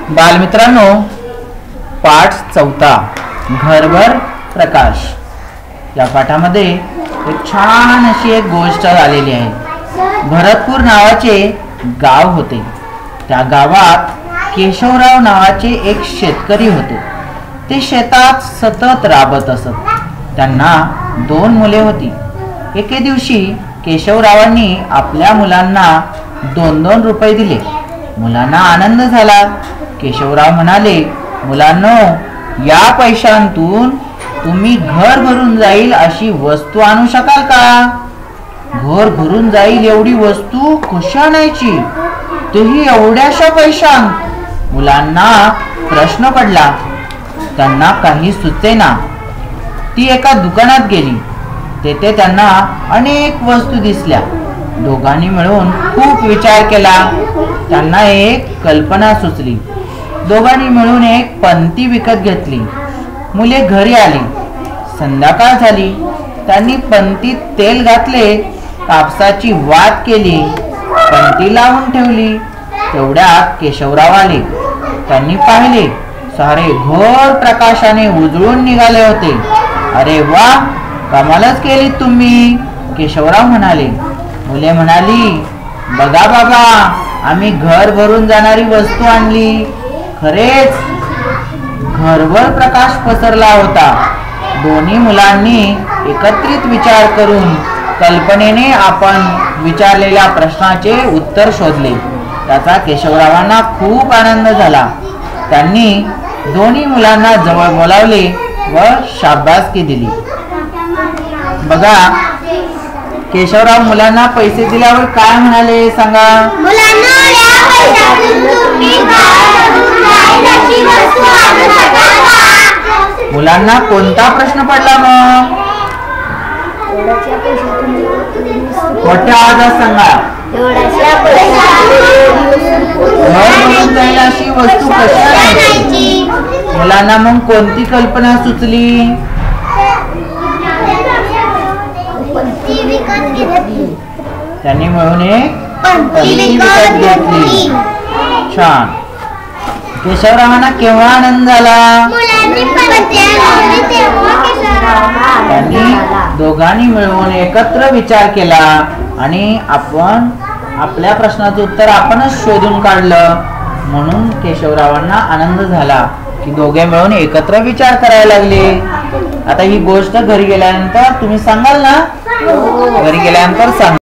बालमित्रांनो, पाठ 4 घरभर प्रकाश या पाठामध्ये एक छान अशी एक गोष्ट आलेली आहे। भरतपूर नावाचे गाव होते। त्या गावात केशवराव नावाचे एक शेतकरी होते। ते शेतात सतत राबत असत। त्यांना 2 मुले होती। एके दिवशी केशवरावांनी आपल्या मुलांना 2-2 रुपये दिले। मुलांना आनंद झाला। केशवराव म्हणाले, मुलांनो, या पैशांतून तुम्ही घर भरून जाईल अशी वस्तू आणू शकाल का? घर भरून जाईल एवढी वस्तू कशी आणायची, तेही एवढ्याशा पैशांत? मुलांना प्रश्न पडला। त्यांना काही सुचेना। ती एका दुकानात गेली। तेथे त्यांना अनेक वस्तू दिसल्या। दोघांनी मिळून खूप विचार केला। त्यांना एक कल्पना सुचली। दोघांनी मिळून एक पंती विकत घेतली। मुले घरी आली। संध्याकाळ झाली। त्यांनी पंतीत तेल घातले, कापसाची वात केली, पंती लावून ठेवली। तेवढ्यात केशवराव आले। त्यांनी पाहिले, सारे घर प्रकाशाने उजळून निघाले होते। अरे वा, कमालच केली तुम्ही, केशवराव म्हणाले। मुले म्हणाली, बघा बाबा, आम्ही घर भरून जाणारी वस्तू आणली। खरेच घरभर प्रकाश पसरला होता। दोन्ही मुलांनी एकत्रित विचार करून कल्पनेने आपण विचारलेल्या प्रश्नाचे उत्तर शोधले। त्याचा केशवरावांना खूप आनंद झाला। त्यांनी दोन्ही मुलांना जवळ बोलावले व शाबासकी दिली। बघा, केशवराव मुलांना पैसे दिल्यावर काय म्हणाले सांगा? मुलांना कोणता प्रश्न पडला मग? मोठ्या आवाजात सांगा। घर भरून जाईल अशी वस्तू कशी आणायची? मुलांना मग कोणती कल्पना सुचली? त्यांनी मिळून एक पंती विकत घेतली। छान। केशवरावांना केव्हा आनंद झाला? त्यांनी दोघांनी मिळून एकत्र विचार केला आणि आपण आपल्या प्रश्नाचं उत्तर आपणच शोधून काढलं। म्हणून केशवरावांना आनंद झाला की दोघे मिळून एकत्र विचार करायला लागले। आता ही गोष्ट घरी गेल्यानंतर तुम्ही सांगाल ना? घरी गेल्यानंतर सांगा।